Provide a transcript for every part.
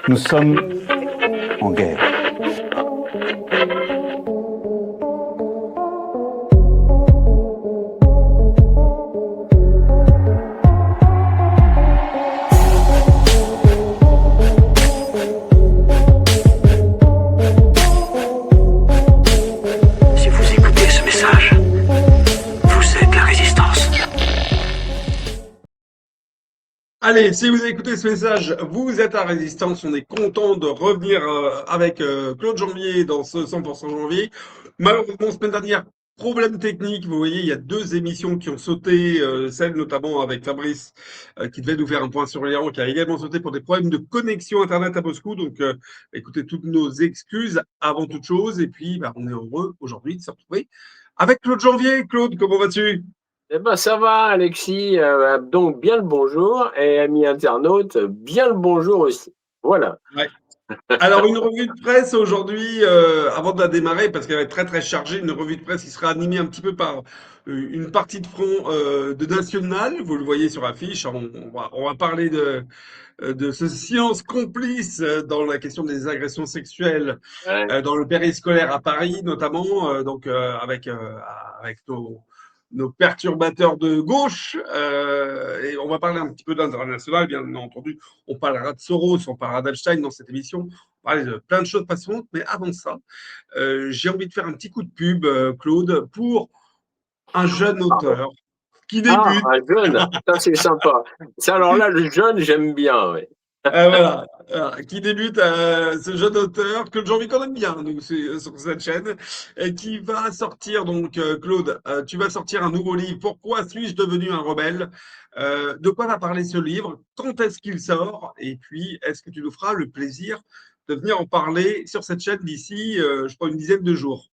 Nous sommes en guerre. Si vous écoutez ce message, vous êtes la résistance. Allez, si vous écoutez ce message, vous êtes à Résistance. On est content de revenir avec Claude Janvier dans ce 100% janvier. Malheureusement, semaine dernière, problème technique. Vous voyez, il y a deux émissions qui ont sauté, celle notamment avec Fabrice, qui devait nous faire un point sur l'Iran, qui a également sauté pour des problèmes de connexion Internet à Moscou. Donc, écoutez, toutes nos excuses avant toute chose. Et puis, on est heureux aujourd'hui de se retrouver avec Claude Janvier. Claude, comment vas-tu? Eh ben ça va, Alexis. Donc bien le bonjour et amis internautes, bien le bonjour aussi. Voilà. Ouais. Alors, une revue de presse aujourd'hui, avant de la démarrer, parce qu'elle va être très très chargée, une revue de presse qui sera animée un petit peu par une partie de front de National. Vous le voyez sur l'affiche. On va parler de ce silence complice dans la question des agressions sexuelles Ouais. dans le périscolaire à Paris, notamment, avec nos perturbateurs de gauche. Et on va parler un petit peu d'international, bien entendu. On parlera de Soros, on parlera d'Epstein dans cette émission. On va parler de plein de choses passionnantes. Mais avant ça, j'ai envie de faire un petit coup de pub, Claude, pour un jeune Pardon. auteur qui Ah, débute. un jeune, ça c'est sympa. Ça, alors là, le jeune, j'aime bien. Ouais. Voilà, qui débute ce jeune auteur que j'ai envie qu'on aime bien, nous, sur cette chaîne, et qui va sortir, donc, Claude, tu vas sortir un nouveau livre. Pourquoi suis-je devenu un rebelle? De quoi va parler ce livre? Quand est-ce qu'il sort? Et puis, est-ce que tu nous feras le plaisir de venir en parler sur cette chaîne d'ici, je crois, une dizaine de jours?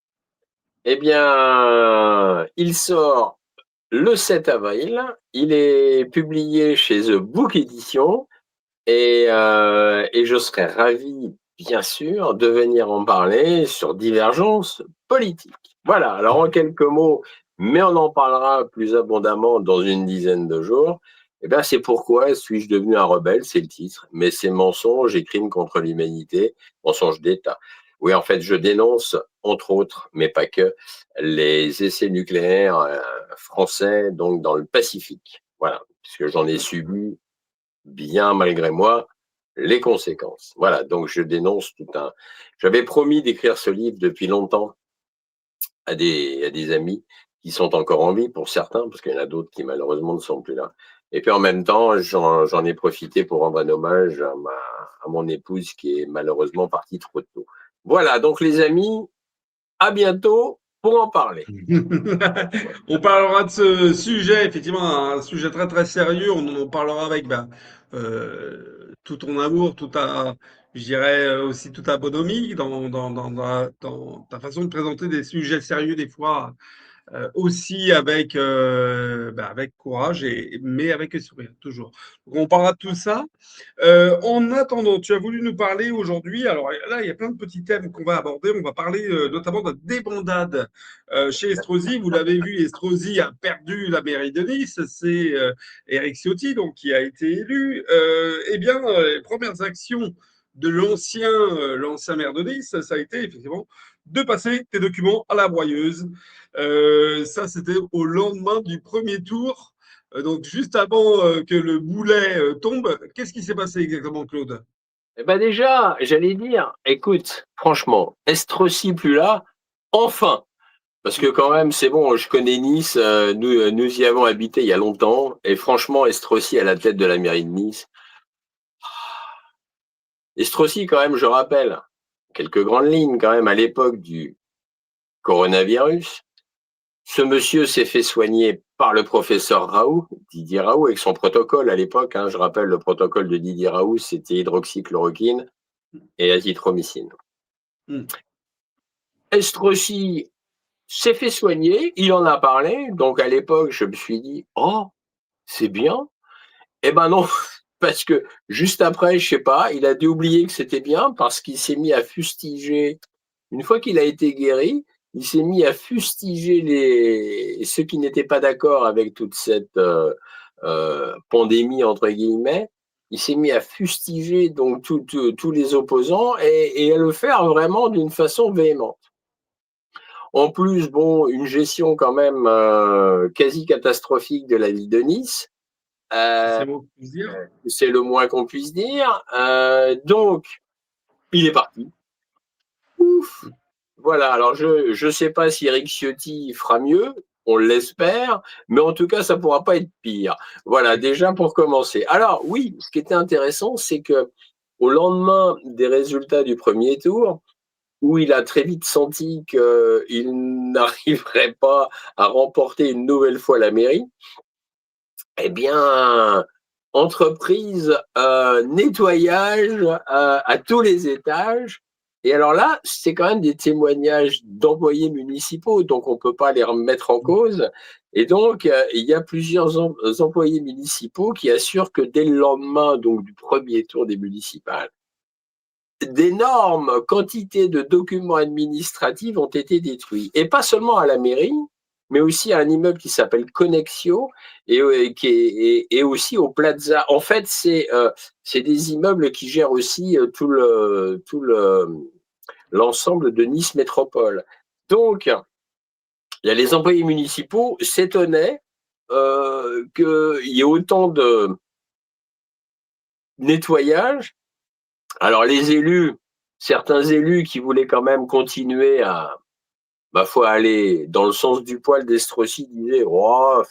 Eh bien, il sort le 7 avril. Il est publié chez The Book Edition et je serais ravi, bien sûr, de venir en parler sur divergence politique. Voilà. Alors en quelques mots, mais on en parlera plus abondamment dans une dizaine de jours. Eh bien, c'est pourquoi suis-je devenu un rebelle, c'est le titre, mais c'est mensonges et crimes contre l'humanité, mensonges d'État. Oui, en fait, je dénonce, entre autres, mais pas que, les essais nucléaires français, donc dans le Pacifique. Voilà, puisque j'en ai subi, bien malgré moi, les conséquences. Voilà, donc je dénonce tout un... J'avais promis d'écrire ce livre depuis longtemps à des amis qui sont encore en vie pour certains, parce qu'il y en a d'autres qui malheureusement ne sont plus là. Et puis en même temps, j'en ai profité pour rendre un hommage à mon épouse qui est malheureusement partie trop tôt. Voilà, donc les amis, à bientôt pour en parler. On parlera de ce sujet, effectivement, un sujet très très sérieux. On en parlera avec tout ton amour, je dirais aussi toute ta bonhomie dans ta façon de présenter des sujets sérieux des fois aussi avec courage, mais avec le sourire, toujours. Donc, on parlera de tout ça. En attendant, tu as voulu nous parler aujourd'hui, alors là, il y a plein de petits thèmes qu'on va aborder. On va parler notamment de débandade chez Estrosi. Vous l'avez vu, Estrosi a perdu la mairie de Nice. C'est Éric Ciotti donc, qui a été élu. Les premières actions de l'ancien maire de Nice, ça a été effectivement de passer tes documents à la broyeuse. Ça, c'était au lendemain du premier tour. Donc, juste avant que le boulet tombe, qu'est-ce qui s'est passé exactement, Claude? Eh ben déjà, j'allais dire, écoute, franchement, Estrosi plus là, enfin. Parce que quand même, c'est bon, je connais Nice, nous y avons habité il y a longtemps, et franchement, Estrosi à la tête de la mairie de Nice. Estrosi, quand même, je rappelle, quelques grandes lignes quand même, à l'époque du coronavirus. Ce monsieur s'est fait soigner par le professeur Raoult, Didier Raoult, avec son protocole à l'époque. Je rappelle, le protocole de Didier Raoult, c'était hydroxychloroquine et azithromycine. Hmm. Estrosi s'est fait soigner, il en a parlé, donc à l'époque, je me suis dit, oh, c'est bien. Eh ben non, parce que juste après, je sais pas, il a dû oublier que c'était bien parce qu'il s'est mis à fustiger. Une fois qu'il a été guéri, il s'est mis à fustiger ceux qui n'étaient pas d'accord avec toute cette pandémie, entre guillemets. il s'est mis à fustiger donc tous les opposants et à le faire vraiment d'une façon véhémente. En plus, bon, une gestion quand même quasi catastrophique de la ville de Nice. C'est bon de dire. C'est le moins qu'on puisse dire. Donc, il est parti. Ouf. Voilà, alors je sais pas si Eric Ciotti fera mieux, on l'espère, mais en tout cas, ça pourra pas être pire. Voilà, déjà pour commencer. Alors oui, ce qui était intéressant, c'est que au lendemain des résultats du premier tour, où il a très vite senti qu'il n'arriverait pas à remporter une nouvelle fois la mairie, eh bien, entreprise nettoyage à tous les étages. Et alors là, c'est quand même des témoignages d'employés municipaux, donc on ne peut pas les remettre en cause. Et donc, il y a plusieurs employés municipaux qui assurent que dès le lendemain donc, du premier tour des municipales, d'énormes quantités de documents administratifs ont été détruits. Et pas seulement à la mairie, mais aussi à un immeuble qui s'appelle Connexio et aussi au Plaza. En fait, c'est des immeubles qui gèrent aussi l'ensemble de Nice Métropole. Donc, il y a les employés municipaux s'étonnaient qu'il y ait autant de nettoyage. Alors les élus, certains élus qui voulaient quand même continuer à, ma foi, aller dans le sens du poil d'Estrossi disaient, oh,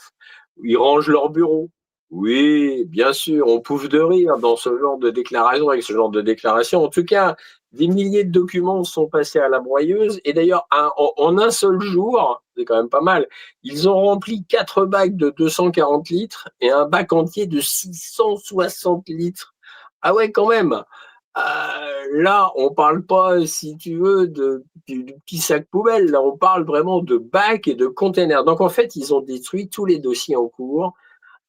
ils rangent leur bureau. Oui, bien sûr, on pouffe de rire dans ce genre de déclaration, avec ce genre de déclaration. En tout cas, des milliers de documents sont passés à la broyeuse. Et d'ailleurs, en un seul jour, c'est quand même pas mal, ils ont rempli 4 bacs de 240 litres et un bac entier de 660 litres. Ah ouais, quand même. Là, on parle pas, si tu veux, du petit sac poubelle. Là, on parle vraiment de bacs et de containers. Donc, en fait, ils ont détruit tous les dossiers en cours.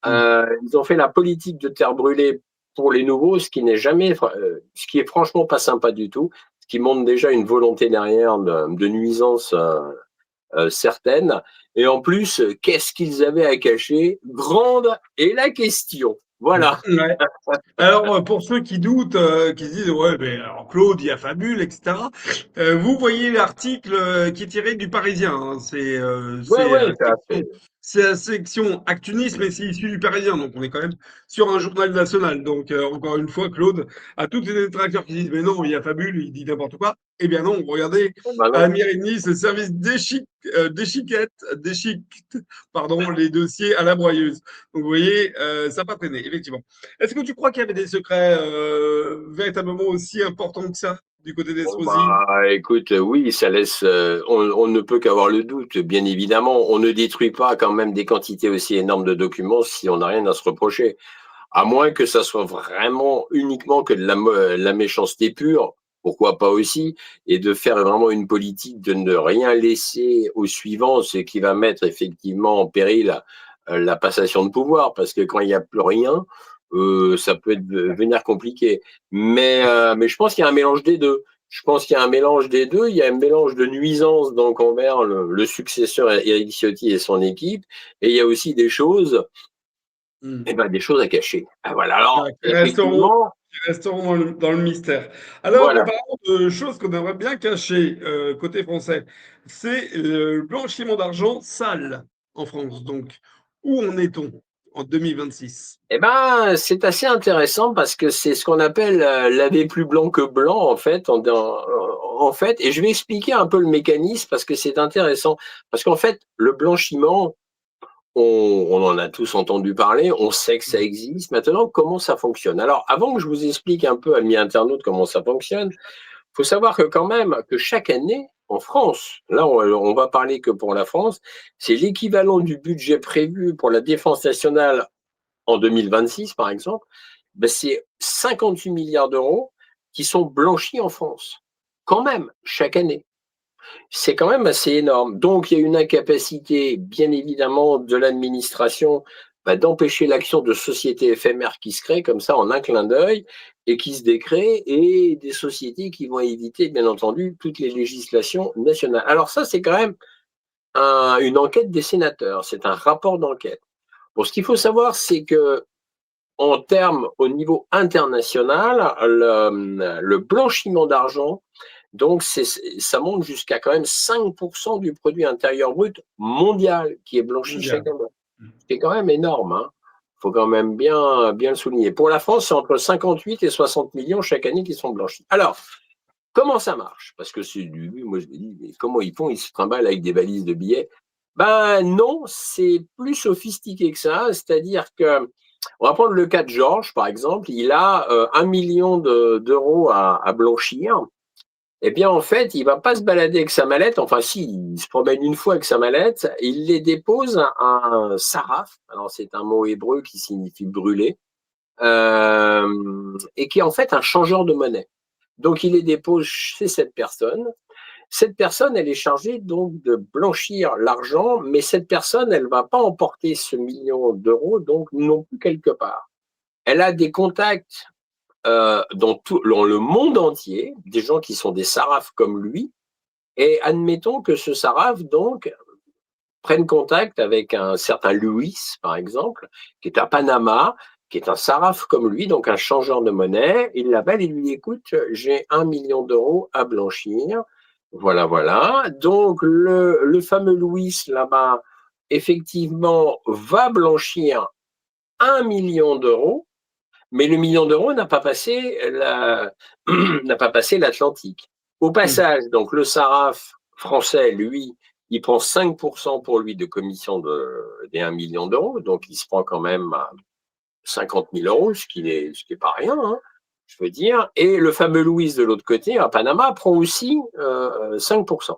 Ils ont fait la politique de terre brûlée pour les nouveaux, ce qui est franchement pas sympa du tout, ce qui montre déjà une volonté derrière de nuisance certaine. Et en plus, qu'est-ce qu'ils avaient à cacher? Grande est la question. Voilà. Ouais. Alors, pour ceux qui doutent, qui se disent, ouais, mais alors Claude, il y a Fabule, etc. Vous voyez l'article qui est tiré du Parisien. Hein. Ouais, ouais, ça a fait. C'est la section Actunis, mais c'est issu du Parisien. Donc, on est quand même sur un journal national. Donc, encore une fois, Claude, à tous les détracteurs qui disent, mais non, il y a Fabule, il dit n'importe quoi. Eh bien non, regardez, Bah à non. Mairie ce service déchiquette, pardon, les dossiers à la broyeuse. Donc, vous voyez, ça n'a pas traîné, effectivement. Est-ce que tu crois qu'il y avait des secrets véritablement aussi importants que ça du côté Bon, d'Estrosi? bah, écoute, oui, ça laisse. On ne peut qu'avoir le doute, bien évidemment. On ne détruit pas quand même des quantités aussi énormes de documents si on n'a rien à se reprocher. À moins que ça soit vraiment uniquement que de la méchanceté pure, pourquoi pas aussi, et de faire vraiment une politique de ne rien laisser au suivant, ce qui va mettre effectivement en péril la passation de pouvoir, parce que quand il n'y a plus rien, ça peut devenir compliqué. Mais je pense qu'il y a un mélange des deux. Je pense qu'il y a un mélange des deux. Il y a un mélange de nuisance donc envers le successeur Éric Ciotti et son équipe, et il y a aussi des choses Hmm. des choses à cacher. Ah, voilà. Alors, Ah, effectivement, qui resteront dans le mystère. Alors, en voilà. parlant de choses qu'on aimerait bien cacher côté français, c'est le blanchiment d'argent sale en France. Donc, où en est-on en 2026? C'est assez intéressant parce que c'est ce qu'on appelle laver plus blanc que blanc, en fait, en fait. Et je vais expliquer un peu le mécanisme parce que c'est intéressant. Parce qu'en fait, le blanchiment, on en a tous entendu parler, on sait que ça existe. Maintenant, comment ça fonctionne? Alors, avant que je vous explique un peu, amis internautes, comment ça fonctionne, il faut savoir que quand même, que chaque année, en France, là on va parler que pour la France, c'est l'équivalent du budget prévu pour la défense nationale en 2026, par exemple, c'est 58 milliards d'euros qui sont blanchis en France. Quand même, chaque année. C'est quand même assez énorme. Donc, il y a une incapacité, bien évidemment, de l'administration d'empêcher l'action de sociétés éphémères qui se créent comme ça en un clin d'œil et qui se décréent et des sociétés qui vont éviter, bien entendu, toutes les législations nationales. Alors ça, c'est quand même une enquête des sénateurs. C'est un rapport d'enquête. Bon, ce qu'il faut savoir, c'est que en termes au niveau international, le blanchiment d'argent, donc ça monte jusqu'à quand même 5% du produit intérieur brut mondial qui est blanchi chaque mondial. année. C'est quand même énorme, hein. Faut quand même bien le souligner. Pour la France, c'est entre 58 et 60 millions chaque année qui sont blanchis. Alors, comment ça marche? Parce que moi je me dis, mais comment ils font? Ils se trimballent avec des valises de billets. Ben non, c'est plus sophistiqué que ça. C'est-à-dire que, on va prendre le cas de Georges, par exemple. Il a 1 million d'euros à blanchir. Eh bien, en fait, il va pas se balader avec sa mallette. Enfin, si, il se promène une fois avec sa mallette. Il les dépose à un saraf. Alors, c'est un mot hébreu qui signifie brûler. Et qui est en fait un changeur de monnaie. Donc, il les dépose chez cette personne. Cette personne, elle est chargée donc de blanchir l'argent, mais cette personne, elle va pas emporter ce million d'euros donc non plus quelque part. Elle a des contacts dans le monde entier, des gens qui sont des sarafs comme lui, et admettons que ce saraf donc prenne contact avec un certain Louis, par exemple, qui est à Panama, qui est un saraf comme lui, donc un changeur de monnaie. Il l'appelle et lui dit, écoute, j'ai 1 million d'euros à blanchir. Voilà, voilà. Donc, le fameux Louis, là-bas, effectivement, va blanchir 1 million d'euros, mais le million d'euros n'a pas passé n'a pas passé l'Atlantique. Au passage, donc, le saraf français, lui, il prend 5% pour lui de commission des 1 million d'euros, donc il se prend quand même 50 000 euros, ce qui n'est pas rien, hein, je veux dire. Et le fameux Louis de l'autre côté, à Panama, prend aussi 5%.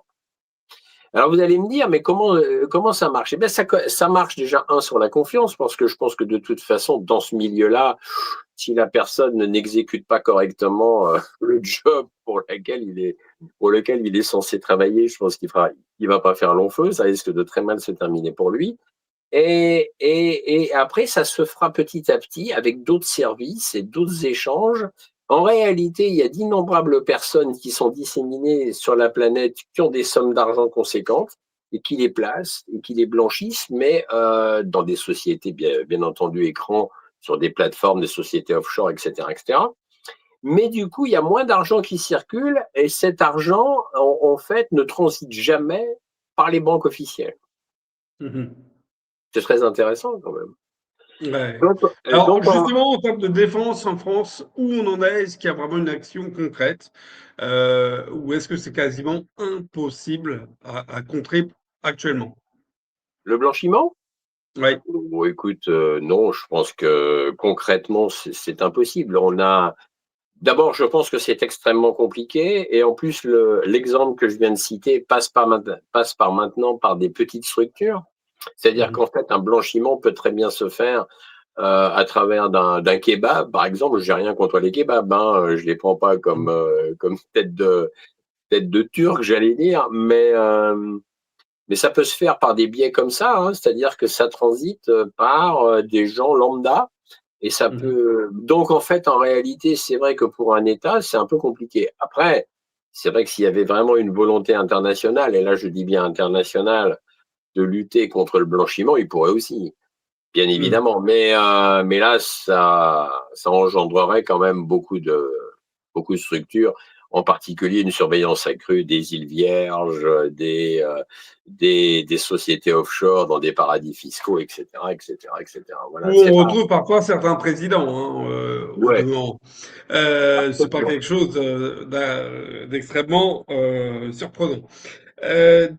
Alors vous allez me dire, mais comment ça marche? Eh bien, ça marche déjà, sur la confiance, parce que je pense que de toute façon, dans ce milieu-là, si la personne n'exécute pas correctement le job pour lequel il est censé travailler, je pense qu'il va pas faire long feu, ça risque de très mal se terminer pour lui. Et après, ça se fera petit à petit avec d'autres services et d'autres échanges. En réalité, il y a d'innombrables personnes qui sont disséminées sur la planète qui ont des sommes d'argent conséquentes et qui les placent et qui les blanchissent, mais dans des sociétés, bien entendu, écran, sur des plateformes, des sociétés offshore, etc., etc. Mais du coup, il y a moins d'argent qui circule et cet argent, en fait, ne transite jamais par les banques officielles. C'est très intéressant quand même. Ouais. Donc, Alors, donc justement, en termes de défense en France, où on en est? Est-ce qu'il y a vraiment une action concrète? Ou est-ce que c'est quasiment impossible à contrer actuellement? le blanchiment? Oui. Bon, écoute, non, je pense que concrètement, c'est impossible. D'abord, je pense que c'est extrêmement compliqué et en plus, l'exemple que je viens de citer passe par maintenant par des petites structures. C'est-à-dire Mmh. qu'en fait, un blanchiment peut très bien se faire à travers d'un kebab, par exemple. J'ai rien contre les kebabs, hein, je les prends pas Mmh. comme tête de turc, j'allais dire, mais ça peut se faire par des biais comme ça, hein, c'est-à-dire que ça transite par des gens lambda et ça Mmh. peut. Donc en fait, en réalité, c'est vrai que pour un État, c'est un peu compliqué. Après, c'est vrai que s'il y avait vraiment une volonté internationale, et là je dis bien internationale, de lutter contre le blanchiment, il pourrait aussi, bien Mmh. évidemment. Mais là, ça engendrerait quand même beaucoup de structures, en particulier une surveillance accrue des îles Vierges, des sociétés offshore dans des paradis fiscaux, etc., etc., etc. Voilà, Où c'est on pas. retrouve parfois certains présidents, hein, au Ouais, demeurant. C'est pas absolument. quelque chose, d'extrêmement, surprenant.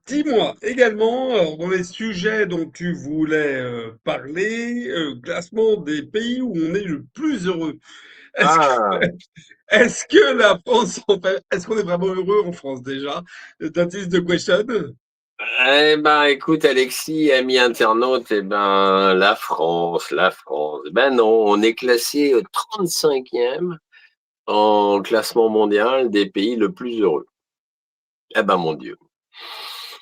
Dis-moi également, alors dans les sujets dont tu voulais, parler, classement des pays où on est le plus heureux. Est-ce que Ah, est-ce que la France en fait est-ce qu'on est vraiment heureux en France déjà? That is the question. eh ben, écoute, Alexis, ami internaute, eh ben, la France, la France. Ben non, on est classé 35e en classement mondial des pays le plus heureux. Eh ben, mon Dieu.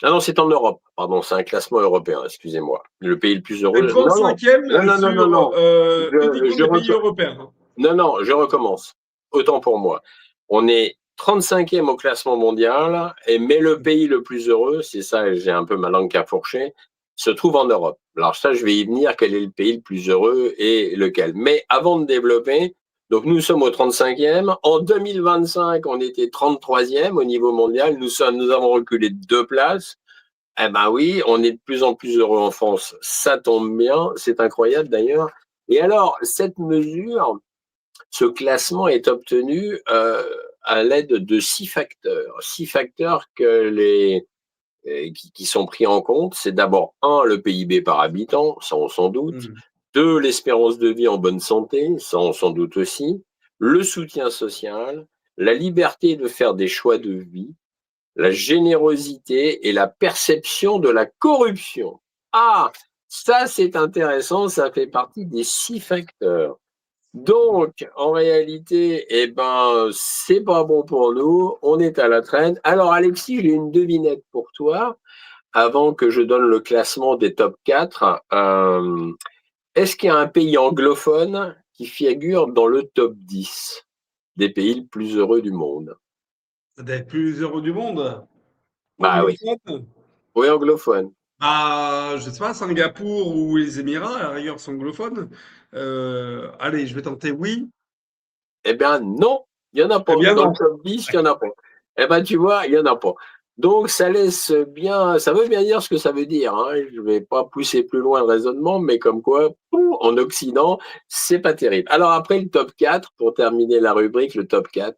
Ah non, c'est en Europe. Pardon, c'est un classement européen, excusez-moi. Le pays le plus Et heureux. Non, non. 35e Non, non, non, non, sur, non. uniquement des pays européens, hein. Non, non, je recommence. Autant pour moi. On est 35e au classement mondial, mais le pays le plus heureux, c'est ça, j'ai un peu ma langue qui a fourché, se trouve en Europe. Alors ça, je vais y venir, quel est le pays le plus heureux et lequel. Mais avant de développer, donc nous sommes au 35e. En 2025, on était 33e au niveau mondial. Nous avons reculé de 2 places. Eh ben oui, on est de plus en plus heureux en France. Ça tombe bien, c'est incroyable d'ailleurs. Et alors, cette mesure, ce classement est obtenu à l'aide de 6 facteurs. 6 facteurs qui sont pris en compte. C'est d'abord, un, le PIB par habitant, ça on s'en doute. Mhm. Deux, l'espérance de vie en bonne santé, ça on s'en doute aussi. Le soutien social, la liberté de faire des choix de vie, la générosité et la perception de la corruption. Ah, ça c'est intéressant, ça fait partie des 6 facteurs. Donc, en réalité, eh ben, c'est pas bon pour nous, on est à la traîne. Alors, Alexis, j'ai une devinette pour toi, avant que je donne le classement des top 4. Est-ce qu'il y a un pays anglophone qui figure dans le top 10 des pays les plus heureux du monde? Des plus heureux du monde. Bah oui, Anglophone. oui, anglophone. Ah, je sais pas, Singapour ou les Émirats, à la rigueur, sont anglophones. Allez, je vais tenter oui. Eh bien, non, il n'y en a Eh pas. bien Dans le non. top 10, il n'y en a pas. Eh bien, tu vois, il n'y en a pas. Donc, ça laisse bien, ça veut bien dire ce que ça veut dire, hein. Je ne vais pas pousser plus loin le raisonnement, mais comme quoi, en Occident, c'est pas terrible. Alors, après le top 4, pour terminer la rubrique, le top 4,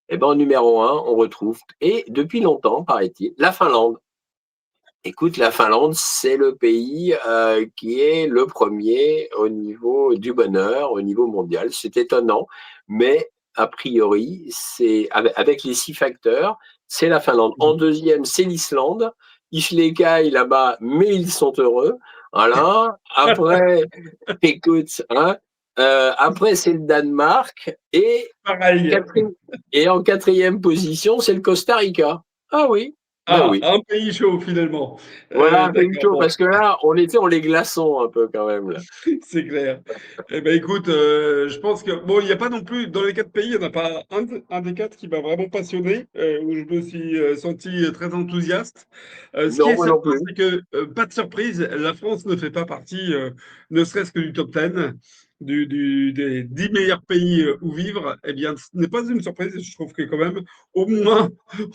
eh ben, en numéro 1, on retrouve, et depuis longtemps, paraît-il, la Finlande. Écoute, la Finlande, c'est le pays qui est le premier au niveau du bonheur, au niveau mondial. C'est étonnant, mais a priori, c'est avec les 6 facteurs, c'est la Finlande. En deuxième, c'est l'Islande. Ils se les caillent là-bas, mais ils sont heureux. Voilà. Après, écoute, hein, après, c'est le Danemark. Pareil. Et en quatrième position, c'est le Costa Rica. Ah oui, ben Ah, oui. un pays chaud finalement. Voilà, un peu D'accord, chaud, bon. parce que là, on était en les glaçons un peu quand même. Là. C'est clair. Eh ben écoute, je pense que bon, il n'y a pas non plus dans les 4 pays, il n'y en a pas un des 4 qui m'a vraiment passionné, où je me suis senti très enthousiaste. Ce qui Non, est moi non certain, plus. c'est que pas de surprise, la France ne fait pas partie, ne serait-ce que du top 10, des 10 meilleurs pays où vivre. Eh bien, ce n'est pas une surprise. Je trouve que quand même, au moins,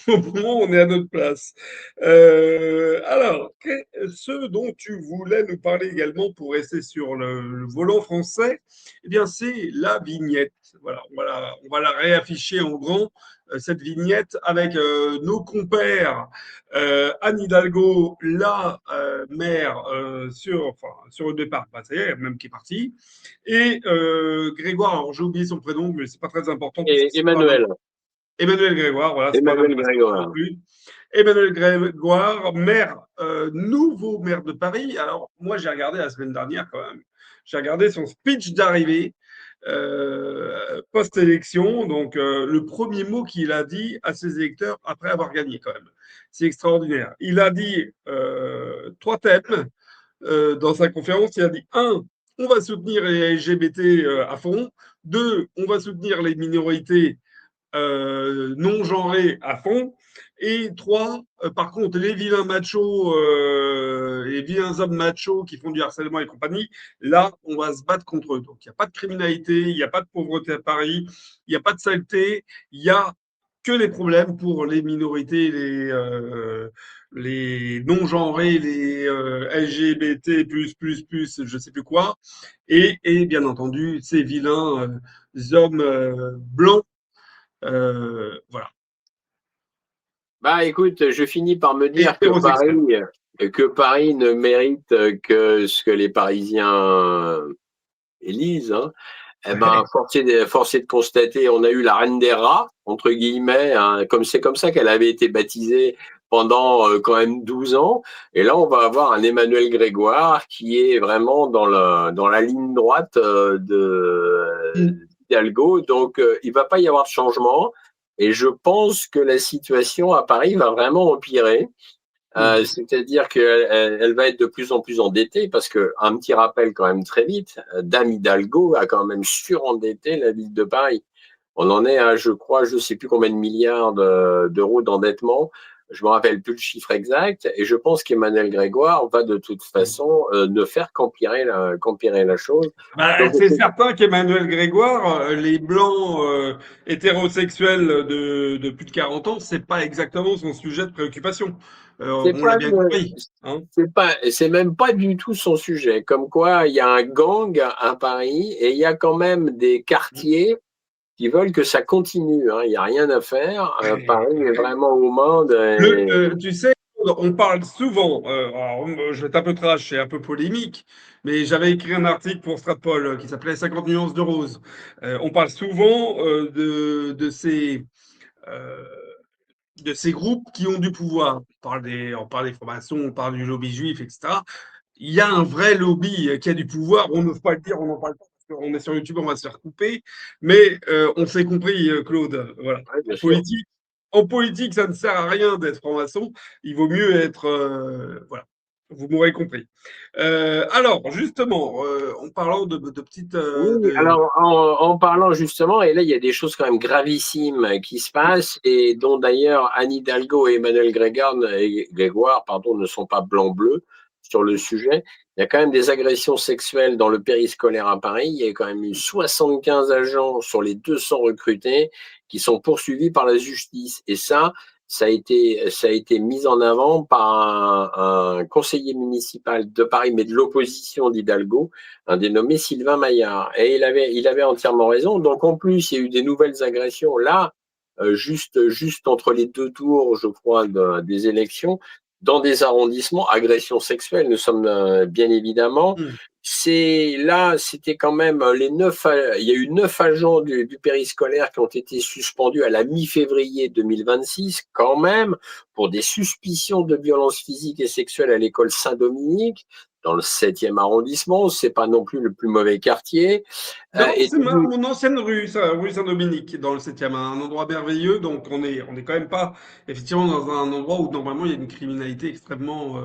au moins, on est à notre place. Alors, ce dont tu voulais nous parler également pour rester sur le volant français, eh bien, c'est la vignette. Voilà, on va la réafficher en grand, cette vignette, avec nos compères Anne Hidalgo, la maire sur le départ, bah, ça y est, même qui est parti, et Grégoire, alors j'ai oublié son prénom, mais c'est pas très important puisque Et c'est pas Emmanuel, Emmanuel Grégoire, voilà, c'est pas Emmanuel important non Grégoire. plus. Emmanuel Grégoire, maire, nouveau maire de Paris. Alors, moi, j'ai regardé la semaine dernière quand même. J'ai regardé son speech d'arrivée post-élection. Donc, le premier mot qu'il a dit à ses électeurs après avoir gagné quand même. C'est extraordinaire. Il a dit 3 thèmes dans sa conférence. Il a dit un, on va soutenir les LGBT à fond. Deux, on va soutenir les minorités non genrés à fond. Et 3, par contre, les vilains machos, les vilains hommes machos qui font du harcèlement et compagnie, là, on va se battre contre eux. Donc, il n'y a pas de criminalité, il n'y a pas de pauvreté à Paris, il n'y a pas de saleté, il n'y a que les problèmes pour les minorités, les non-genrés, les LGBT, je ne sais plus quoi, et bien entendu, ces vilains hommes blancs voilà. Bah écoute, je finis par me Et dire hétérosexuel. Que Paris ne mérite que ce que les Parisiens élisent. Hein. Eh ben, force est de constater, on a eu la reine des rats, entre guillemets, hein, comme c'est comme ça qu'elle avait été baptisée pendant quand même 12 ans. Et là, on va avoir un Emmanuel Grégoire qui est vraiment dans la ligne droite d'Hidalgo. Donc, il va pas y avoir de changement. Et je pense que la situation à Paris va vraiment empirer. C'est-à-dire qu'elle va être de plus en plus endettée parce que, un petit rappel quand même très vite, Dame Hidalgo a quand même surendetté la ville de Paris. On en est à, je crois, je ne sais plus combien de milliards d'euros d'endettement. Je me rappelle plus le chiffre exact, et je pense qu'Emmanuel Grégoire va de toute façon ne faire qu'empirer la chose. Bah, Donc, c'est certain qu'Emmanuel Grégoire, les blancs hétérosexuels de plus de 40 ans, c'est pas exactement son sujet de préoccupation. c'est On l'a pas, bien compris, hein. c'est même pas du tout son sujet. Comme quoi, il y a un gang à Paris et il y a quand même des quartiers qui veulent que ça continue, hein. Il n'y a rien à faire. Paris est vraiment au monde. Tu sais, on parle souvent, alors, je vais être un peu trash et un peu polémique, mais j'avais écrit un article pour Stratpol qui s'appelait 50 nuances de rose. On parle souvent euh, de ces groupes qui ont du pouvoir. On parle des formations, on parle du lobby juif, etc. Il y a un vrai lobby qui a du pouvoir. On n'ose pas le dire, on n'en parle pas parce qu'on est sur YouTube, on va se faire couper. Mais on s'est compris, Claude. Voilà. Ouais, bien En sûr. politique, en politique, ça ne sert à rien d'être franc-maçon. Il vaut mieux être. Voilà. Vous m'aurez compris. Alors, justement, en parlant de petites. Oui, alors en parlant justement, et là il y a des choses quand même gravissimes qui se passent, et dont d'ailleurs Anne Hidalgo et Emmanuel Grégoire, pardon, ne sont pas blanc-bleu sur le sujet. Il y a quand même des agressions sexuelles dans le périscolaire à Paris. Il y a quand même eu 75 agents sur les 200 recrutés qui sont poursuivis par la justice. Et ça a été mis en avant par un conseiller municipal de Paris, mais de l'opposition d'Hidalgo, un dénommé Sylvain Maillard. Et il avait entièrement raison. Donc en plus, il y a eu des nouvelles agressions là, juste entre les deux tours, je crois, des élections, dans des arrondissements, agressions sexuelles, nous sommes bien évidemment. Hmm. C'était quand même il y a eu 9 agents du périscolaire qui ont été suspendus à la mi-février 2026, quand même, pour des suspicions de violences physiques et sexuelles à l'école Saint-Dominique, dans le 7e arrondissement. C'est pas non plus le plus mauvais quartier. Non, Et c'est mon ancienne rue, ça, rue Saint-Dominique, dans le 7e, un endroit merveilleux. Donc, on est quand même pas, effectivement, dans un endroit où normalement il y a une criminalité extrêmement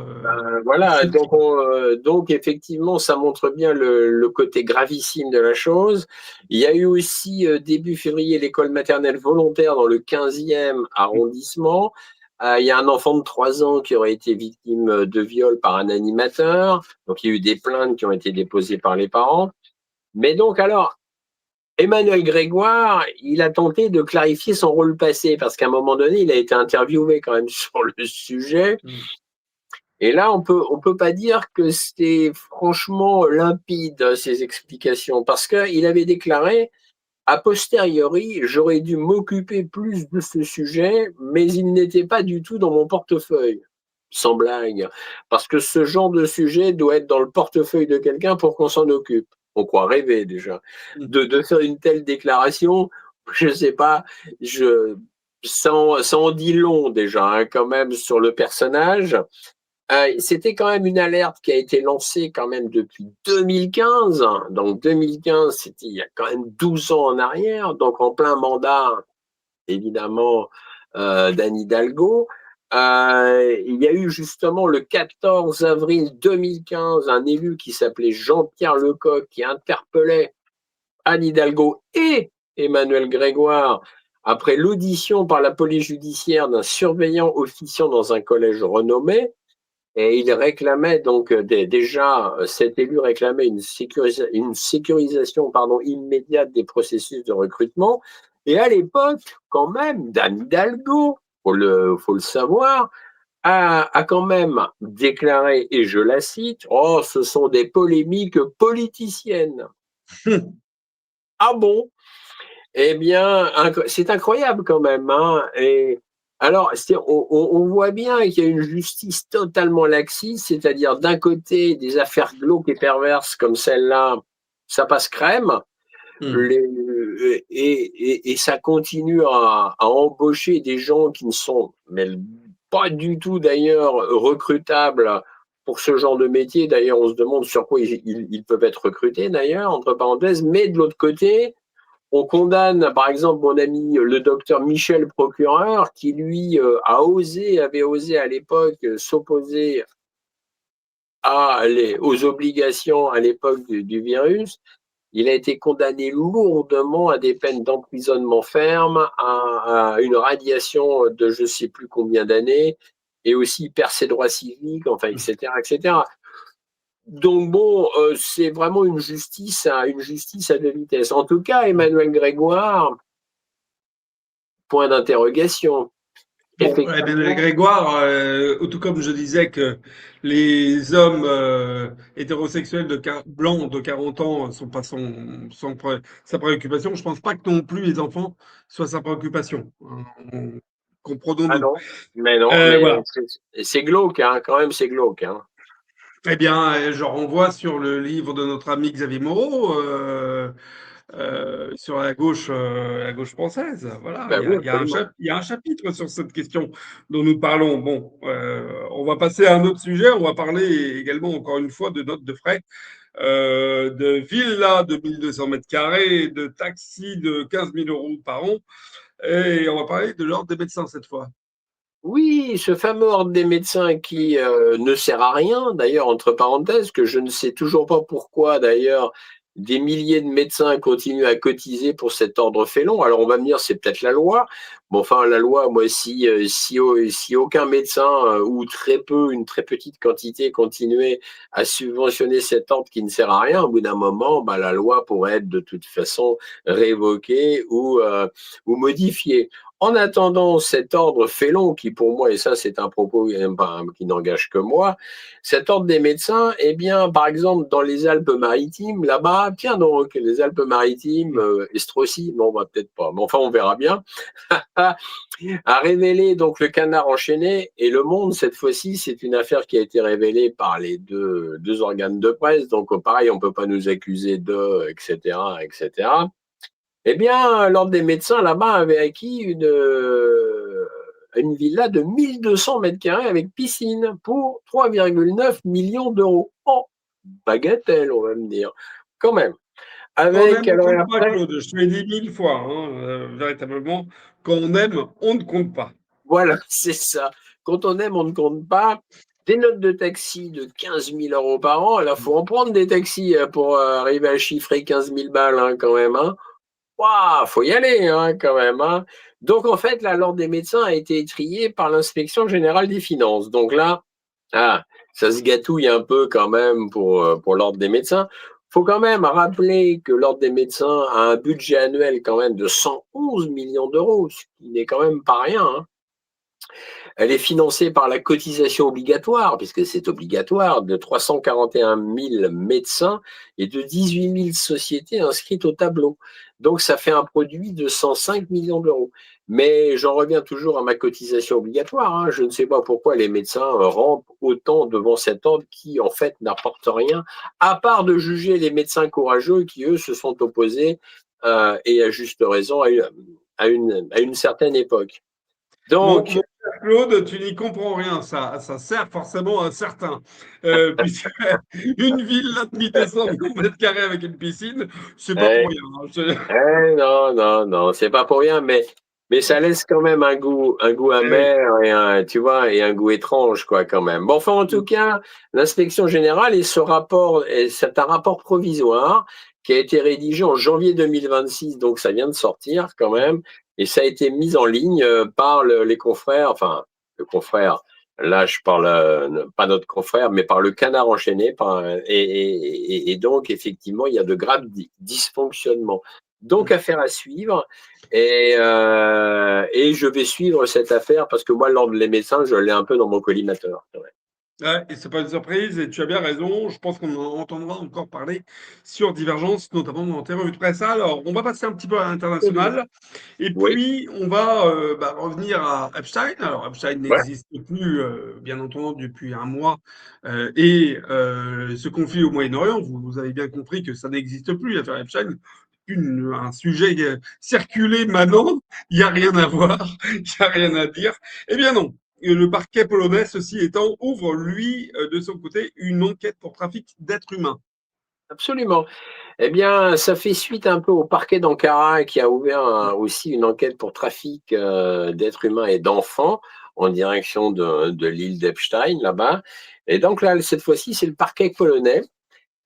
voilà, excessive. donc effectivement, ça montre bien le côté gravissime de la chose. Il y a eu aussi début février l'école maternelle volontaire dans le 15e arrondissement. Il y a un enfant de 3 ans qui aurait été victime de viol par un animateur. Donc il y a eu des plaintes qui ont été déposées par les parents. Mais donc alors, Emmanuel Grégoire, il a tenté de clarifier son rôle passé parce qu'à un moment donné, il a été interviewé quand même sur le sujet. Mm. Et là, on peut pas dire que c'était franchement limpide, ces explications, parce qu'il avait déclaré, a posteriori, j'aurais dû m'occuper plus de ce sujet, mais il n'était pas du tout dans mon portefeuille. Sans blague. Parce que ce genre de sujet doit être dans le portefeuille de quelqu'un pour qu'on s'en occupe. On croit rêver déjà. Mm. De faire une telle déclaration, je sais pas, ça en dit long déjà, hein, quand même, sur le personnage. C'était quand même une alerte qui a été lancée quand même depuis 2015. Donc 2015, c'était il y a quand même 12 ans en arrière, donc en plein mandat, évidemment, d'Anne Hidalgo. Il y a eu justement le 14 avril 2015 un élu qui s'appelait Jean-Pierre Lecoq qui interpellait Anne Hidalgo et Emmanuel Grégoire après l'audition par la police judiciaire d'un surveillant officiant dans un collège renommé. Et il réclamait donc déjà, cet élu réclamait une sécurisation immédiate des processus de recrutement. Et à l'époque, quand même, Anne Hidalgo, faut le savoir, a quand même déclaré, et je la cite, oh, ce sont des polémiques politiciennes. Ah bon? Eh bien, c'est incroyable quand même, hein. Et alors, on voit bien qu'il y a une justice totalement laxiste, c'est-à-dire d'un côté, des affaires glauques et perverses comme celle-là, ça passe crème, Mm. et ça continue à embaucher des gens qui ne sont mais pas du tout d'ailleurs recrutables pour ce genre de métier. D'ailleurs, on se demande sur quoi ils peuvent être recrutés, d'ailleurs, entre parenthèses, mais de l'autre côté, on condamne, par exemple, mon ami le docteur Michel Procureur, qui lui avait osé à l'époque s'opposer aux obligations à l'époque du virus. Il a été condamné lourdement à des peines d'emprisonnement ferme, à une radiation de je ne sais plus combien d'années, et aussi il perd ses droits civiques, enfin, etc., etc. Donc bon, c'est vraiment une justice à deux vitesses. En tout cas, Emmanuel Grégoire, point d'interrogation. Bon, Emmanuel Effectivement, Grégoire, tout comme je disais que les hommes hétérosexuels blancs de 40 ans sont pas sa préoccupation, je pense pas que non plus les enfants soient sa préoccupation. ah Comprenons-nous. non, mais non, mais Voilà. c'est glauque, hein, quand même, c'est glauque, hein. Eh bien, je renvoie sur le livre de notre ami Xavier Moreau, sur la gauche française. Voilà, Ben oui, absolument. il y a un chapitre sur cette question dont nous parlons. Bon, on va passer à un autre sujet. On va parler également, encore une fois, de notes de frais, de villas de 1200 mètres carrés, de taxis de 15 000 euros par an. Et on va parler de l'ordre des médecins cette fois. Oui, ce fameux ordre des médecins qui ne sert à rien, d'ailleurs, entre parenthèses, que je ne sais toujours pas pourquoi, d'ailleurs, des milliers de médecins continuent à cotiser pour cet ordre félon. Alors on va me dire, c'est peut-être la loi. Bon, enfin, la loi, moi, si aucun médecin ou très peu, une très petite quantité continuait à subventionner cet ordre qui ne sert à rien, au bout d'un moment, bah, la loi pourrait être de toute façon révoquée ou modifiée. En attendant cet ordre félon, qui pour moi, et ça c'est un propos qui n'engage que moi, cet ordre des médecins, eh bien, par exemple, dans les Alpes-Maritimes, là-bas, tiens donc, les Alpes-Maritimes, Estrossi, non, bah, peut-être pas, mais enfin, on verra bien, a révélé donc le canard enchaîné, et Le Monde, cette fois-ci, c'est une affaire qui a été révélée par les deux organes de presse, donc pareil, on ne peut pas nous accuser de, etc., etc. Eh bien, l'ordre des médecins là-bas avait acquis une villa de 1200 mètres carrés avec piscine pour 3,9 millions d'euros. Oh, bagatelle, on va me dire. Quand même. Quand on aime, Avec, on ne alors compte pas, après, Claude. Je te l'ai dit 1000 fois, hein, véritablement. Quand on aime, on ne compte pas. voilà, c'est ça. Quand on aime, on ne compte pas. Des notes de taxi de 15 000 euros par an. Alors, il faut en prendre des taxis pour arriver à chiffrer 15 000 balles hein, quand même. Hein. Waouh, faut y aller hein, quand même. Hein. Donc en fait, là, l'ordre des médecins a été étrié par l'inspection générale des finances. Donc là, ça se gâtouille un peu quand même pour l'ordre des médecins. Faut quand même rappeler que l'ordre des médecins a un budget annuel quand même de 111 millions d'euros, ce qui n'est quand même pas rien. Hein. Elle est financée par la cotisation obligatoire, puisque c'est obligatoire, de 341 000 médecins et de 18 000 sociétés inscrites au tableau. Donc, ça fait un produit de 105 millions d'euros. Mais j'en reviens toujours à ma cotisation obligatoire. Hein. Je ne sais pas pourquoi les médecins rampent autant devant cet ordre qui, en fait, n'apporte rien, à part de juger les médecins courageux qui, eux, se sont opposés, et à juste raison, à une certaine époque. Mon Donc, cher Claude, tu n'y comprends rien. Ça sert forcément à certains. Puisque une villa de 1200 mètres carrés avec une piscine, c'est pas pour eh, rien. Hein. non, non, non, c'est pas pour rien, mais ça laisse quand même un goût Oui. amer et tu vois, et un goût étrange, quoi, quand même. Bon, enfin, en tout cas, l'inspection générale et ce rapport, c'est un rapport provisoire qui a été rédigé en janvier 2026, donc ça vient de sortir quand même, et ça a été mis en ligne par les confrères, enfin, le confrère. Là, je parle pas notre confrère, mais par le canard enchaîné. Et donc, effectivement, il y a de graves dysfonctionnements. Donc, affaire à suivre. Et je vais suivre cette affaire parce que moi, l'ordre des médecins, je l'ai un peu dans mon collimateur. Ouais. Ouais, et c'est pas une surprise, et tu as bien raison. Je pense qu'on en entendra encore parler sur Divergence, notamment dans tes revues de presse. Alors, on va passer un petit peu à l'international, et Oui, puis on va revenir à Epstein. Alors, Epstein ouais, n'existe plus, bien entendu, depuis un mois, et ce conflit au Moyen-Orient, vous avez bien compris que ça n'existe plus, l'affaire Epstein. Un sujet circulé maintenant, il n'y a rien à voir, il n'y a rien à dire. Eh bien non, et le parquet polonais, ceci étant, ouvre, lui, de son côté, une enquête pour trafic d'êtres humains. absolument. Eh bien, ça fait suite un peu au parquet d'Ankara qui a ouvert aussi une enquête pour trafic d'êtres humains et d'enfants en direction de l'île d'Epstein, là-bas. Et donc là, cette fois-ci, c'est le parquet polonais.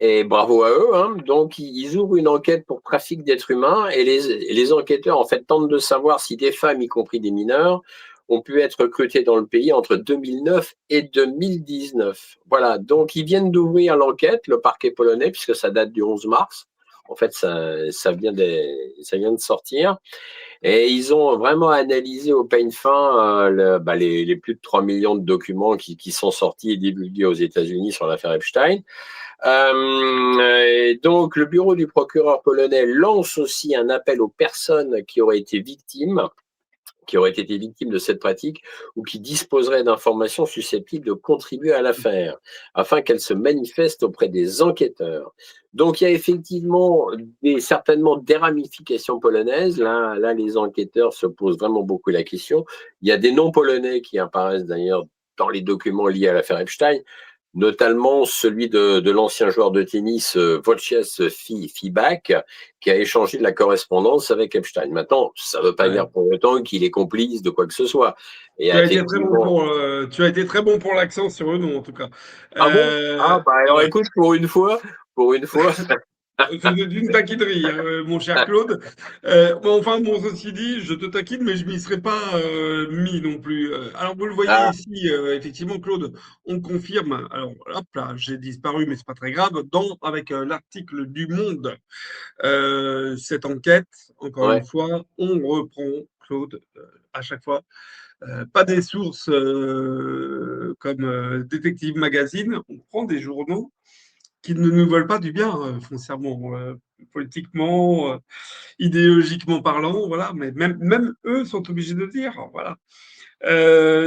Et bravo à eux, hein. Donc, ils ouvrent une enquête pour trafic d'êtres humains et les enquêteurs, en fait, tentent de savoir si des femmes, y compris des mineurs, ont pu être recrutées dans le pays entre 2009 et 2019. Voilà. Donc, ils viennent d'ouvrir l'enquête, le parquet polonais, puisque ça date du 11 mars. En fait, ça vient de sortir. Et ils ont vraiment analysé au peigne fin les plus de 3 millions de documents qui sont sortis et divulgués aux États-Unis sur l'affaire Epstein. Donc, le bureau du procureur polonais lance aussi un appel aux personnes qui auraient été victimes de cette pratique ou qui disposeraient d'informations susceptibles de contribuer à l'affaire, afin qu'elles se manifestent auprès des enquêteurs. Donc, il y a effectivement certainement des ramifications polonaises. Là, les enquêteurs se posent vraiment beaucoup la question. Il y a des noms polonais qui apparaissent d'ailleurs dans les documents liés à l'affaire Epstein, notamment celui de l'ancien joueur de tennis Wojciech Fibak, qui a échangé de la correspondance avec Epstein. Maintenant, ça ne veut pas Ouais. dire pour autant qu'il est complice de quoi que ce soit. Et Tu as été très bon effectivement... tu as été très bon pour l'accent sur eux, non, en tout cas. Ah bon? Ah, bah alors Ouais. écoute, pour une fois... C'est d'une taquinerie, hein, mon cher Claude. Enfin, bon, ceci dit, je te taquine, mais je m'y serais pas mis non plus. Alors, vous le voyez Ah, ici, effectivement, Claude, on confirme. Alors, hop là, j'ai disparu, mais c'est pas très grave. Avec l'article du Monde, cette enquête, encore une ouais. fois, on reprend, Claude, à chaque fois. Pas des sources comme Détective Magazine, on prend des journaux qui ne nous veulent pas du bien, foncièrement, politiquement, idéologiquement parlant, voilà, mais même eux sont obligés de dire, voilà.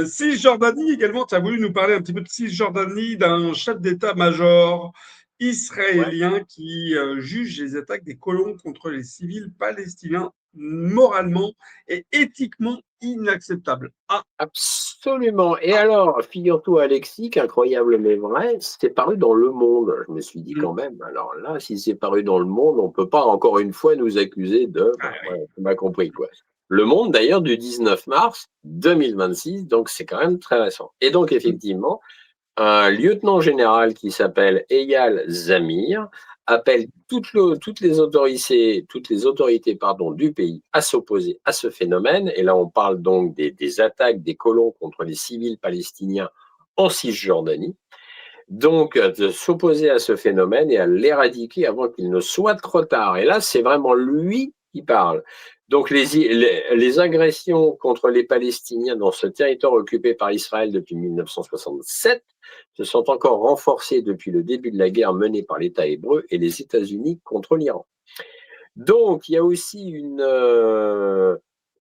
Cisjordanie également, tu as voulu nous parler un petit peu de Cisjordanie, d'un chef d'état-major Ouais. israélien qui juge les attaques des colons contre les civils palestiniens moralement et éthiquement inacceptables. Ah, Absolument. Et alors, figure-toi, Alexis, qu'incroyable mais vrai, c'est paru dans Le Monde. Je me suis dit mm, quand même, alors là, si c'est paru dans Le Monde, on peut pas encore une fois nous accuser de... Bon, ah oui. ouais, tu m'as compris, quoi. Le Monde, d'ailleurs, du 19 mars 2026, donc c'est quand même très récent. Et donc, Mm, effectivement, un lieutenant général qui s'appelle Eyal Zamir appelle toutes les autorités pardon, du pays à s'opposer à ce phénomène. Et là, on parle donc des attaques des colons contre les civils palestiniens en Cisjordanie. Donc, de s'opposer à ce phénomène et à l'éradiquer avant qu'il ne soit trop tard. Et là, c'est vraiment lui qui parle. Donc, les agressions contre les Palestiniens dans ce territoire occupé par Israël depuis 1967 se sont encore renforcées depuis le début de la guerre menée par l'État hébreu et les États-Unis contre l'Iran. Donc, il y a aussi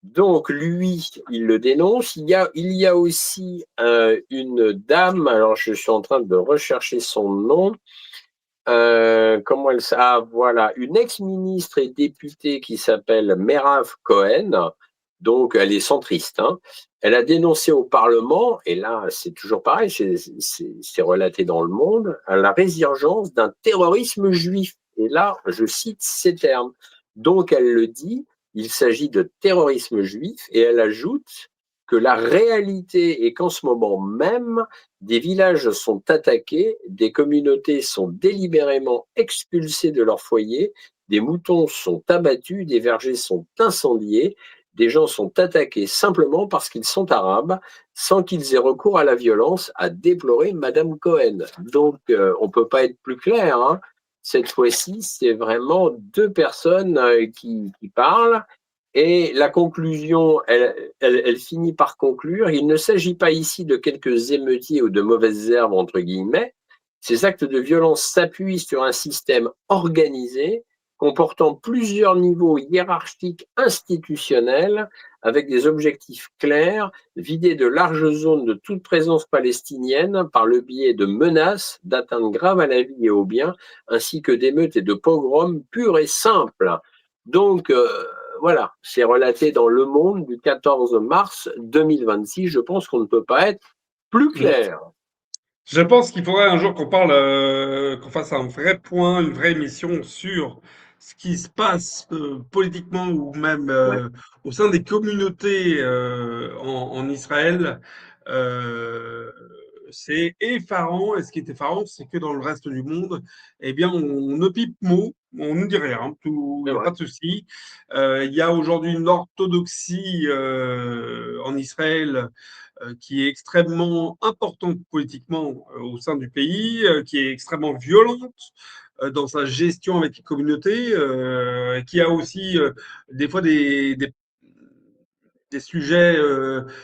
donc, lui, il le dénonce. Il y a aussi une dame, alors je suis en train de rechercher son nom. Comment elle s'appelle? Ah, voilà, une ex-ministre et députée qui s'appelle Merav Cohen. Donc, elle est centriste, hein. Elle a dénoncé au Parlement, et là, c'est toujours pareil, c'est relaté dans Le Monde, à la résurgence d'un terrorisme juif. Et là, je cite ces termes. Donc, elle le dit, il s'agit de terrorisme juif, et elle ajoute que la réalité est qu'en ce moment même, des villages sont attaqués, des communautés sont délibérément expulsées de leur foyer, des moutons sont abattus, des vergers sont incendiés, des gens sont attaqués simplement parce qu'ils sont arabes, sans qu'ils aient recours à la violence, a déploré Madame Cohen. Donc, on ne peut pas être plus clair, hein. Cette fois-ci, c'est vraiment deux personnes qui parlent. Et la conclusion, elle finit par conclure, il ne s'agit pas ici de quelques émeutiers ou de mauvaises herbes, entre guillemets. Ces actes de violence s'appuient sur un système organisé comportant plusieurs niveaux hiérarchiques institutionnels avec des objectifs clairs, vider de larges zones de toute présence palestinienne par le biais de menaces, d'atteintes graves à la vie et aux biens, ainsi que d'émeutes et de pogroms purs et simples. Donc, voilà, c'est relaté dans Le Monde du 14 mars 2026. Je pense qu'on ne peut pas être plus mm. clair. Je pense qu'il faudrait un jour qu'on parle, qu'on fasse un vrai point, une vraie émission sur ce qui se passe politiquement ou même Ouais. au sein des communautés en Israël. Euh, c'est effarant. Et ce qui est effarant, c'est que dans le reste du monde, eh bien, on ne pipe mot, on ne dit rien, tout, il C'est n'y a vrai. pas de souci. Il y a aujourd'hui une orthodoxie en Israël qui est extrêmement importante politiquement au sein du pays, qui est extrêmement violente dans sa gestion avec les communautés, qui a aussi des fois des sujets,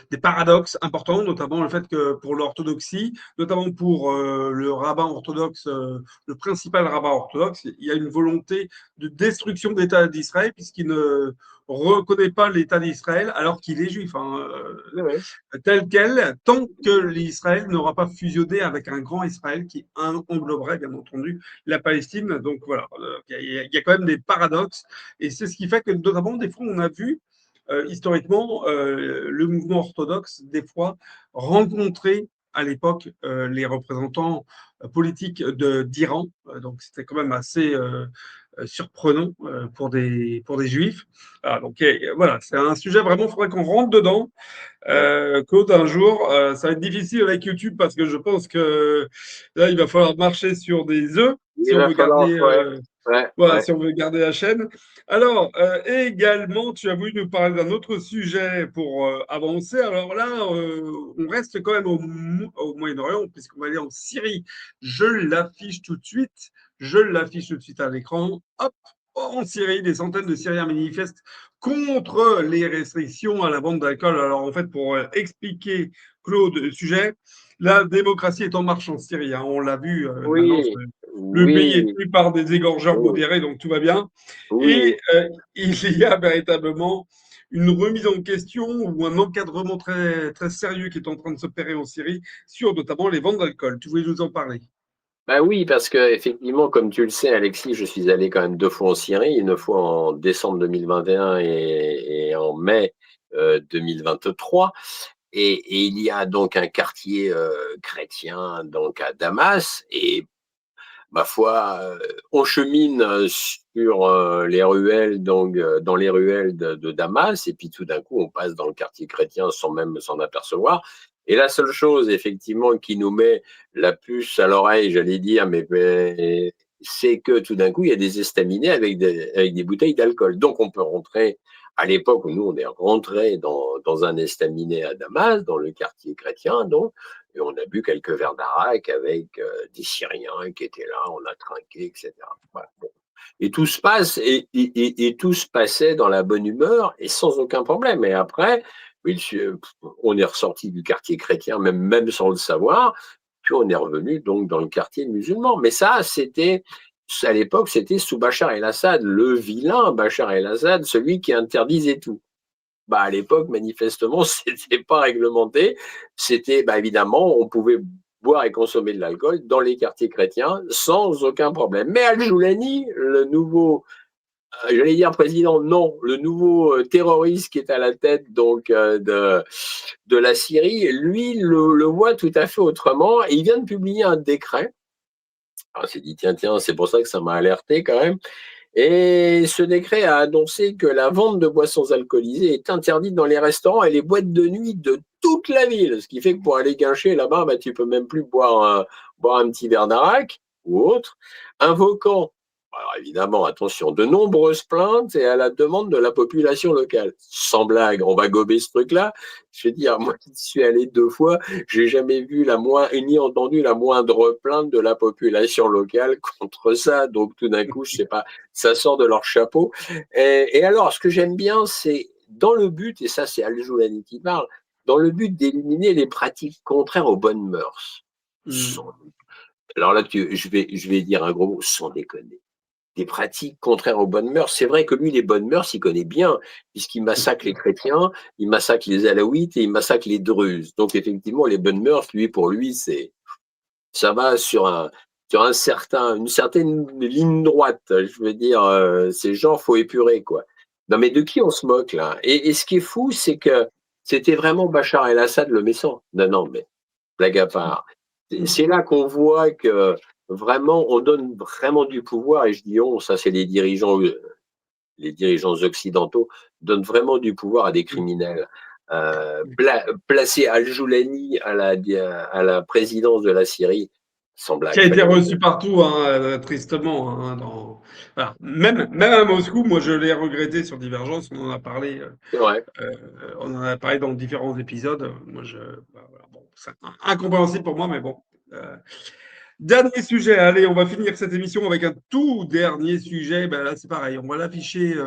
des paradoxes importants, notamment le fait que pour l'orthodoxie, notamment pour le rabbin orthodoxe, le principal rabbin orthodoxe, il y a une volonté de destruction de l'État d'Israël puisqu'il ne reconnaît pas l'État d'Israël alors qu'il est juif, hein, Oui, oui. tel quel, tant que l'Israël n'aura pas fusionné avec un grand Israël qui engloberait bien entendu la Palestine. Donc voilà, il y a quand même des paradoxes et c'est ce qui fait que notamment des fois on a vu historiquement, le mouvement orthodoxe, des fois, rencontrer à l'époque les représentants politiques d'Iran. Donc, c'était quand même assez surprenant pour des juifs. Ah, donc, voilà, c'est un sujet vraiment, il faudrait qu'on rentre dedans. Ouais. Claude, un jour, ça va être difficile avec YouTube parce que je pense que là, il va falloir marcher sur des œufs si Il on va veut falloir, garder ouais, ouais, voilà, ouais. si on veut garder la chaîne. Alors, également, tu as voulu nous parler d'un autre sujet pour avancer. Alors là, on reste quand même au Moyen-Orient, puisqu'on va aller en Syrie. Je l'affiche tout de suite. Je l'affiche tout de suite à l'écran. Hop, en Syrie, des centaines de Syriens manifestent contre les restrictions à la vente d'alcool. Alors, en fait, pour expliquer, Claude, le sujet, la démocratie est en marche en Syrie, hein. On l'a vu maintenant, Oui, le pays est oui, tenu par des égorgeurs oui, modérés, donc tout va bien. oui. Et il y a véritablement une remise en question ou un encadrement très, très sérieux qui est en train de s'opérer en Syrie sur notamment les ventes d'alcool. Tu voulais nous en parler? Bah oui, parce que effectivement, comme tu le sais, Alexis, je suis allé quand même 2 fois en Syrie, une fois en décembre 2021 et en mai 2023. Et il y a donc un quartier chrétien donc à Damas. Et ma foi, on chemine sur les ruelles, donc dans les ruelles de Damas, et puis tout d'un coup, on passe dans le quartier chrétien sans même s'en apercevoir. Et la seule chose, effectivement, qui nous met la puce à l'oreille, j'allais dire, mais c'est que tout d'un coup, il y a des estaminets avec des bouteilles d'alcool. Donc, on peut rentrer, à l'époque où nous, on est rentré dans un estaminet à Damas, dans le quartier chrétien, donc, et on a bu quelques verres d'arak avec des Syriens qui étaient là, on a trinqué, etc. Voilà. Bon. Et tout se passe, et tout se passait dans la bonne humeur et sans aucun problème. Et après, on est ressorti du quartier chrétien, même sans le savoir, puis on est revenu donc dans le quartier musulman. Mais ça, c'était, à l'époque, c'était sous Bachar el-Assad, le vilain Bachar el-Assad, celui qui interdisait tout. Bah, à l'époque, manifestement, c'était pas réglementé. C'était, bah, évidemment, on pouvait boire et consommer de l'alcool dans les quartiers chrétiens sans aucun problème. Mais Al-Joulani, le nouveau, j'allais dire président, non, le nouveau terroriste qui est à la tête donc de la Syrie, lui le voit tout à fait autrement. Et il vient de publier un décret. Alors, il s'est dit, tiens, c'est pour ça que ça m'a alerté quand même. Et ce décret a annoncé que la vente de boissons alcoolisées est interdite dans les restaurants et les boîtes de nuit de toute la ville. Ce qui fait que pour aller guincher là-bas, bah, tu peux même plus boire un petit verre d'arak ou autre, invoquant, alors évidemment, attention, de nombreuses plaintes et à la demande de la population locale. Sans blague, on va gober ce truc-là. Je veux dire, moi qui suis allé 2 fois, j'ai jamais vu ni entendu la moindre plainte de la population locale contre ça. Donc tout d'un coup, je sais pas, ça sort de leur chapeau. Et alors, ce que j'aime bien, c'est dans le but, et ça c'est Al-Joulani qui parle, dans le but d'éliminer les pratiques contraires aux bonnes mœurs. Mm. Alors là, je vais dire un gros mot, sans déconner. Des pratiques contraires aux bonnes mœurs. C'est vrai que lui, les bonnes mœurs, il connaît bien, puisqu'il massacre les chrétiens, il massacre les alaouites et il massacre les druzes. Donc effectivement, les bonnes mœurs, pour lui, ça va une certaine ligne droite. Je veux dire, ces gens, faut épurer, quoi. Non, mais de qui on se moque, là? Et ce qui est fou, c'est que c'était vraiment Bachar el-Assad le méchant. Non, mais blague à part. C'est là qu'on voit que vraiment, on donne vraiment du pouvoir, et je dis on, ça c'est les dirigeants occidentaux, donnent vraiment du pouvoir à des criminels. placer Al-Joulani à la présidence de la Syrie, sans blague. Qui a été fallait- reçu partout, hein, tristement. Hein, voilà. Même à Moscou, moi je l'ai regretté sur Divergence, C'est vrai. on en a parlé dans différents épisodes. Voilà, bon, c'est incompréhensible pour moi, mais bon. Dernier sujet, allez, on va finir cette émission avec un tout dernier sujet. Ben là, c'est pareil, on va l'afficher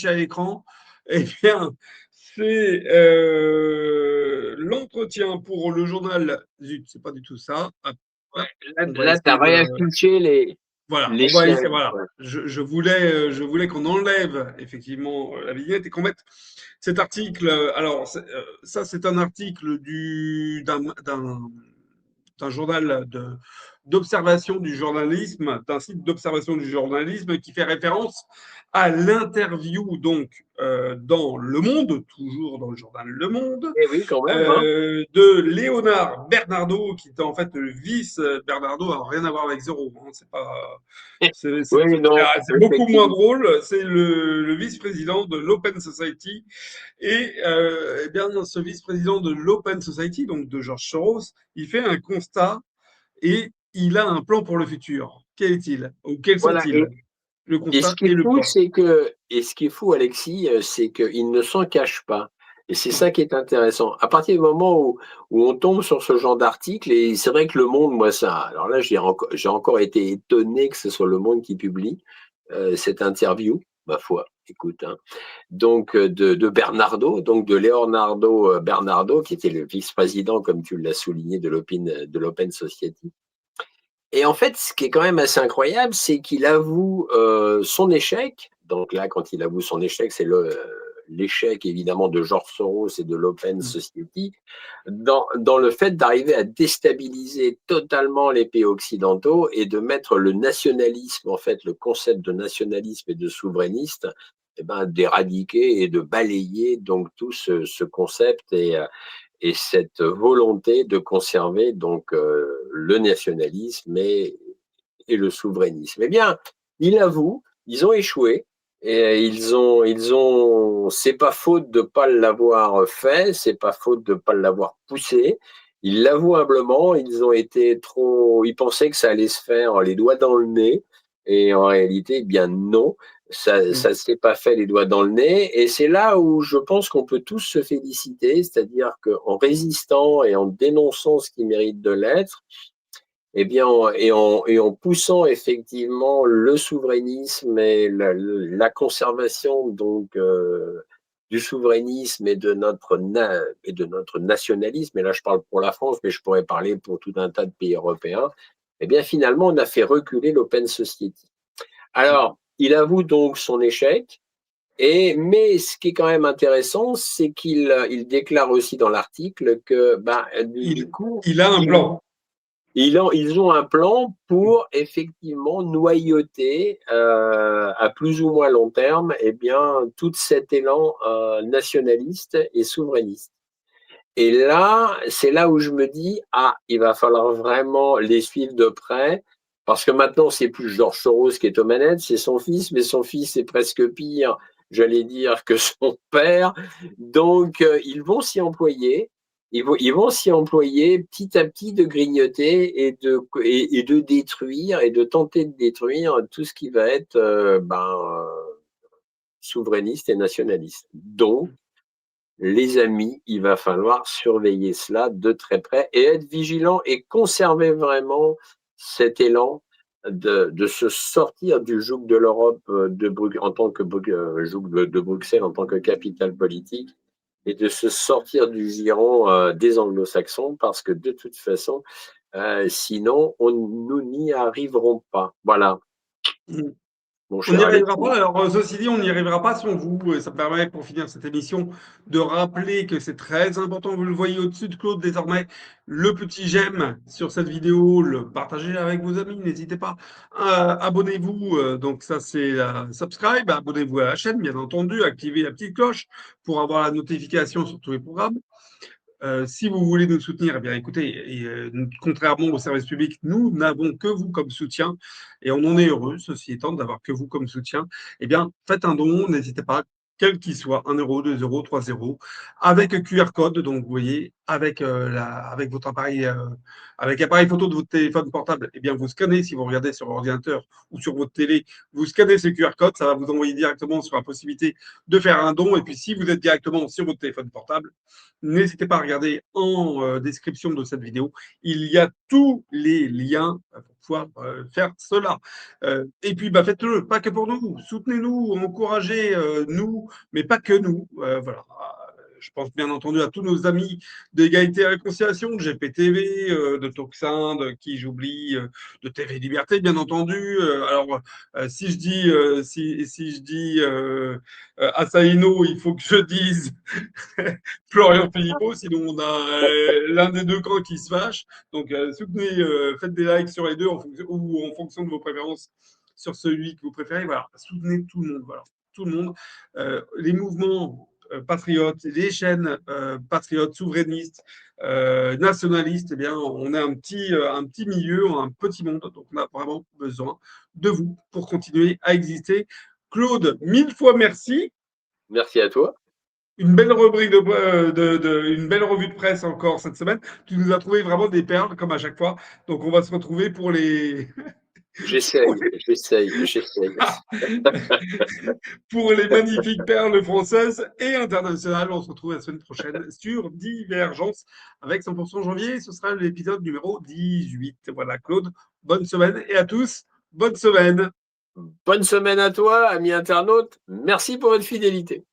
à l'écran. Eh bien, c'est l'entretien pour le journal. Zut, c'est pas du tout ça. Hop, hop, Là, on va là tu as essayer de. réaffiché Voilà, les on va chiens. essayer. Voilà, Ouais. je voulais qu'on enlève effectivement la vignette et qu'on mette cet article. Alors, ça, c'est un article d'un journal d'observation du journalisme, d'un site d'observation du journalisme qui fait référence à l'interview donc dans Le Monde, toujours dans le journal Le Monde, Eh oui, quand même, hein. de Léonard Bernardo, qui était en fait le vice Bernardo, alors rien à voir avec Zoro, hein, c'est pas, Oui, non, c'est beaucoup moins effectivement. drôle. C'est le vice-président de l'Open Society et eh bien ce vice-président de l'Open Society, donc de George Soros, il fait un constat et il a un plan pour le futur. Quel est-il? Ou quels Voilà. sont-ils? Le Et ce constat qui et est le fou, plan. ce qui est fou, Alexis, c'est qu'il ne s'en cache pas. Et c'est ça qui est intéressant. À partir du moment où on tombe sur ce genre d'article, et c'est vrai que Le Monde, moi, ça, alors là, j'ai encore été étonné que ce soit Le Monde qui publie cette interview, ma foi, écoute, hein. Donc, de Bernardo, donc de Leonardo Bernardo, qui était le vice-président, comme tu l'as souligné, de l'Open Society. Et en fait, ce qui est quand même assez incroyable, c'est qu'il avoue son échec. Donc là, quand il avoue son échec, c'est l'échec évidemment de George Soros et de l'Open Society dans le fait d'arriver à déstabiliser totalement les pays occidentaux et de mettre le nationalisme, en fait, le concept de nationalisme et de souverainiste, eh ben, d'éradiquer et de balayer donc tout ce concept et cette volonté de conserver donc le nationalisme et le souverainisme. Eh bien, il avoue, ils ont échoué. Et c'est pas faute de pas l'avoir fait, c'est pas faute de pas l'avoir poussé. Ils l'avouent humblement, ils pensaient que ça allait se faire les doigts dans le nez. Et en réalité, eh bien non, ça ne s'est pas fait les doigts dans le nez. Et c'est là où je pense qu'on peut tous se féliciter, c'est-à-dire qu'en résistant et en dénonçant ce qui mérite de l'être, eh bien, en poussant effectivement le souverainisme et la conservation donc du souverainisme et de notre nationalisme, et là je parle pour la France, mais je pourrais parler pour tout un tas de pays européens, eh bien finalement on a fait reculer l'Open Society. Alors, il avoue donc son échec, mais ce qui est quand même intéressant, c'est qu'il déclare aussi dans l'article que du coup, Il a un plan. ils ont un plan pour effectivement noyauter à plus ou moins long terme eh bien, tout cet élan nationaliste et souverainiste. Et là, c'est là où je me dis, il va falloir vraiment les suivre de près, parce que maintenant, c'est plus George Soros qui est aux manettes, c'est son fils, mais son fils est presque pire, j'allais dire, que son père. Donc, ils vont s'y employer. Ils vont s'y employer petit à petit de grignoter et de détruire et de tenter de détruire tout ce qui va être souverainiste et nationaliste. Donc, les amis, il va falloir surveiller cela de très près et être vigilant et conserver vraiment cet élan de se sortir du joug de l'Europe en tant que joug de Bruxelles en tant que capitale politique et de se sortir du giron des anglo-saxons parce que de toute façon, sinon, nous n'y arriverons pas. Voilà, mon On n'y cher arrivera Alexis. pas. Alors, ceci dit, on n'y arrivera pas sans vous. Et ça me permet, pour finir cette émission, de rappeler que c'est très important. Vous le voyez au-dessus de Claude désormais. Le petit j'aime sur cette vidéo, le partagez avec vos amis. N'hésitez pas. Abonnez-vous. Donc, ça, c'est subscribe. Abonnez-vous à la chaîne, bien entendu. Activez la petite cloche pour avoir la notification sur tous les programmes. Si vous voulez nous soutenir, eh bien écoutez, contrairement au service public, nous n'avons que vous comme soutien et on en est heureux, ceci étant, d'avoir que vous comme soutien. Eh bien, faites un don, n'hésitez pas, quel qu'il soit, 1 euro, 2 euros, 3 euros, avec QR code. Donc, vous voyez, avec, avec votre appareil, avec l'appareil photo de votre téléphone portable, eh bien, vous scannez, si vous regardez sur l'ordinateur ou sur votre télé, vous scannez ce QR code, ça va vous envoyer directement sur la possibilité de faire un don. Et puis, si vous êtes directement sur votre téléphone portable, n'hésitez pas à regarder en description de cette vidéo. Il y a tous les liens pour pouvoir faire cela. Et puis, bah, faites-le, pas que pour nous. Soutenez-nous, encouragez-nous, mais pas que nous. Voilà. Je pense bien entendu à tous nos amis d'égalité et réconciliation, de GPTV, de Toxin, de qui j'oublie, de TV Liberté, bien entendu. Alors, si je dis, si je dis Assaïno, il faut que je dise Florian Philippot, sinon on a l'un des deux camps qui se fâche. Donc, soutenez, faites des likes sur les deux ou en fonction de vos préférences sur celui que vous préférez. Voilà, soutenez tout le monde. Voilà, tout le monde. Les mouvements patriotes, les chaînes patriotes, souverainistes, nationalistes, eh bien, on est un petit milieu, un petit monde. Donc, on a vraiment besoin de vous pour continuer à exister. Claude, 1000 fois merci. Merci à toi. Une belle rubrique une belle revue de presse encore cette semaine. Tu nous as trouvé vraiment des perles comme à chaque fois. Donc on va se retrouver pour les J'essaye. pour les magnifiques perles françaises et internationales. On se retrouve la semaine prochaine sur Divergence avec 100% janvier. Ce sera l'épisode numéro 18. Voilà, Claude, bonne semaine et à tous, bonne semaine. Bonne semaine à toi, amis internautes. Merci pour votre fidélité.